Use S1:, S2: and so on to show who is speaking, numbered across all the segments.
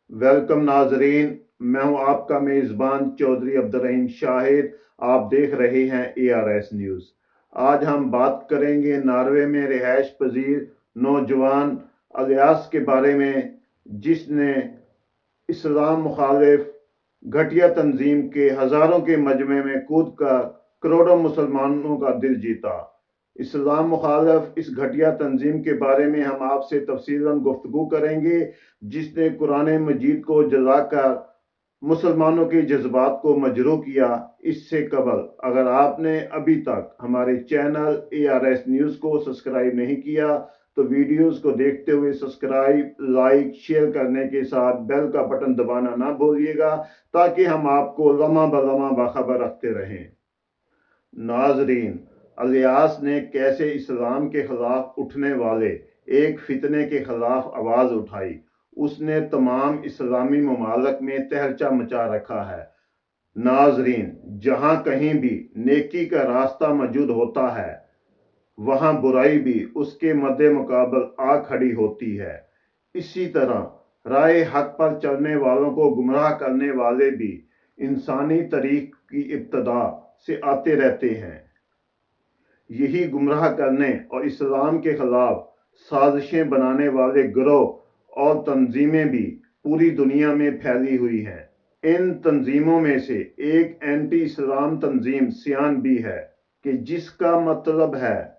S1: Welcome नाजरीन। मैं हूं आपका मेज़बान चौधरी अब्दुर्रहीम शाहिद। आप देख रहे हैं ARS न्यूज़। आज हम बात करेंगे नॉर्वे में रिहाइश पजीर नौजवान अलियास के बारे में, जिसने इस्लाम मुखालिफ घटिया तंजीम के हज़ारों के मजमे में कूद कर करोड़ों मुसलमानों का दिल जीता। इस्लाम मुखालिफ इस घटिया तंजीम के बारे में हम आपसे तफसीलन गुफ्तगू करेंगे, जिसने कुरान मजीद को जलाकर मुसलमानों के जज्बात को मजरू किया। इससे कबल अगर आपने अभी तक हमारे चैनल ARS न्यूज़ को सब्सक्राइब नहीं किया तो वीडियोस को देखते हुए सब्सक्राइब, लाइक, शेयर करने के साथ बेल का बटन दबाना ना भूलिएगा, ताकि हम आपको लम्हा ब लम्हा बाखबर रखते रहें। नाजरीन, अलियास ने कैसे इस्लाम के खिलाफ उठने वाले एक फितने के खिलाफ आवाज उठाई। उसने तमाम इस्लामी ममालिक में तहलचा मचा रखा है। नाजरीन, जहां कहीं भी नेकी का रास्ता मौजूद होता है, वहां बुराई भी उसके मद्दे मुकाबल आ खड़ी होती है। इसी तरह राह हक पर चलने वालों को गुमराह करने वाले भी इंसानी तरीक की इब्तदा से आते रहते हैं। यही गुमराह करने और इस्लाम के खिलाफ साजिशें बनाने वाले गिरोह और तंजीमें भी पूरी दुनिया में फैली हुई हैं। इन तंजीमों में से एक एंटी इस्लाम तंजीम सियान भी है, कि जिसका मतलब है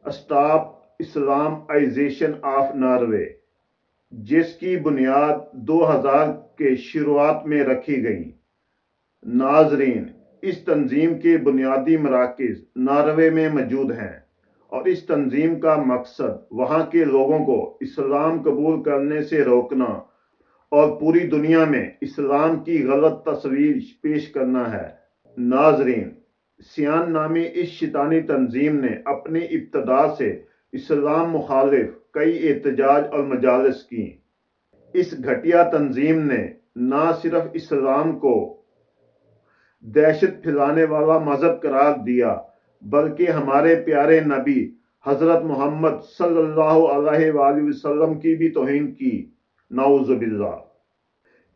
S1: स्टॉप इस्लामाइजेशन ऑफ नॉर्वे, जिसकी बुनियाद 2000 के शुरुआत में रखी गई। नाजरीन, इस तंजीम के बुनियादी मराकज़ नॉर्वे में मौजूद हैं और इस तंजीम का मकसद वहाँ के लोगों को इस्लाम कबूल करने से रोकना और पूरी दुनिया में इस्लाम की गलत तस्वीर पेश करना है। नाजरीन, सियान नामी इस शैतानी तंजीम ने अपनी इब्तदा से इस्लाम मुखालिफ कई एहतजाज और मजालिस की। इस घटिया तंजीम ने ना सिर्फ इस्लाम को दहशत फैलाने वाला मजहब करार दिया, बल्कि हमारे प्यारे नबी हजरत मोहम्मद सल्लल्लाहु अलैहि वसल्लम की भी तौहीन की। नाउजुबिल्लाह।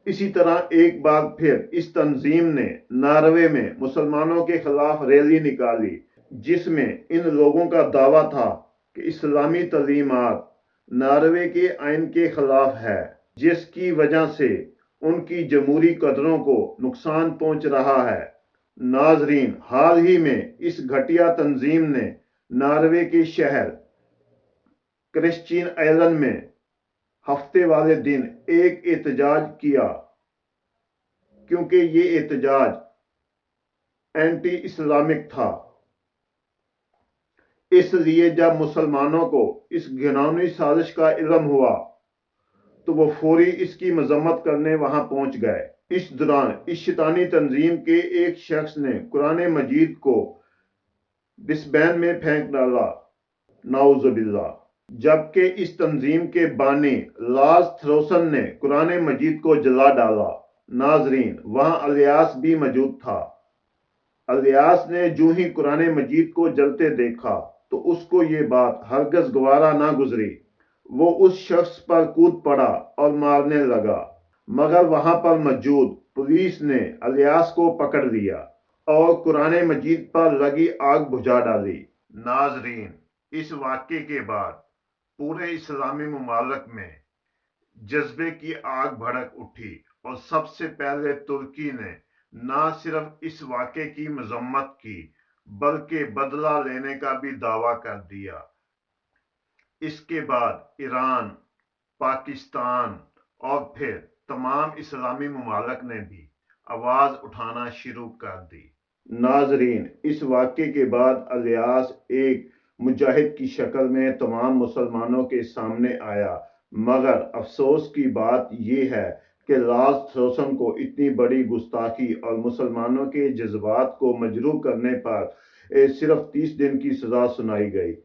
S1: इसी तरह एक बार फिर इस तंजीम ने नॉर्वे में मुसलमानों के खिलाफ रैली निकाली, जिसमें इन लोगों का दावा था कि इस्लामी तलीमात नॉर्वे के आइन के खिलाफ है, जिसकी वजह से उनकी जमहूरी कदरों को नुकसान पहुंच रहा है। नाजरीन, हाल ही में इस घटिया तंजीम ने नॉर्वे के शहर क्रिश्चियन आइलैंड में हफ्ते वाले दिन एक एहतजाज किया, क्योंकि ये एहतजाज एंटी इस्लामिक था। इसलिए जब मुसलमानों को इस घिनौनी साजिश का इल्म हुआ तो वो फौरी इसकी मजम्मत करने वहां पहुंच गए। इस दौरान इस शैतानी तंजीम के एक शख्स ने कुरान मजीद को डिस्बैन में फेंक डाला। नाउजुबिल्लाह। जबकि इस तंजीम के बानी लाज थ्रोसन ने कुरान मजीद को जला डाला। नाजरीन, वहां अलियास भी मौजूद था। अलियास ने जो ही कुरान मजीद को जलते देखा तो उसको ये बात हरगज गवारा ना गुजरी। वो उस शख्स पर कूद पड़ा और मारने लगा, मगर वहां पर मौजूद पुलिस ने अलियास को पकड़ लिया और कुरान मजीद पर लगी आग बुझा डाली। नाजरीन, इस वाक़े के बाद पूरे इस्लामी ममालिक में जज्बे की आग भड़क उठी और सबसे पहले तुर्की ने न सिर्फ इस वाक़े की मजम्मत की, बल्कि बदला लेने का भी दावा कर दिया। इसके बाद ईरान, पाकिस्तान और फिर तमाम इस्लामी ममालिक ने भी आवाज़ उठाना शुरू कर दी। नाजरीन, इस वाक़े के बाद अलियास एक मुजाहिद की शक्ल में तमाम मुसलमानों के सामने आया, मगर अफसोस की बात यह है कि लाज थ्रोसन को इतनी बड़ी गुस्ताखी और मुसलमानों के जज्बात को मजरू करने पर सिर्फ 30 दिन की सज़ा सुनाई गई।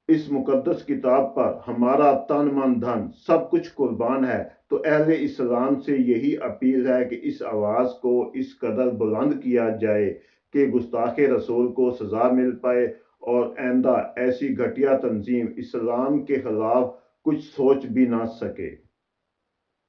S1: इस मुकद्दस किताब पर हमारा तन मन धन सब कुछ कुर्बान है, तो अहले इस्लाम से यही अपील है कि इस आवाज़ को इस कदर बुलंद किया जाए कि गुस्ताखे रसूल को सज़ा मिल पाए और आइंदा ऐसी घटिया तंजीम इस्लाम के खिलाफ कुछ सोच भी ना सके।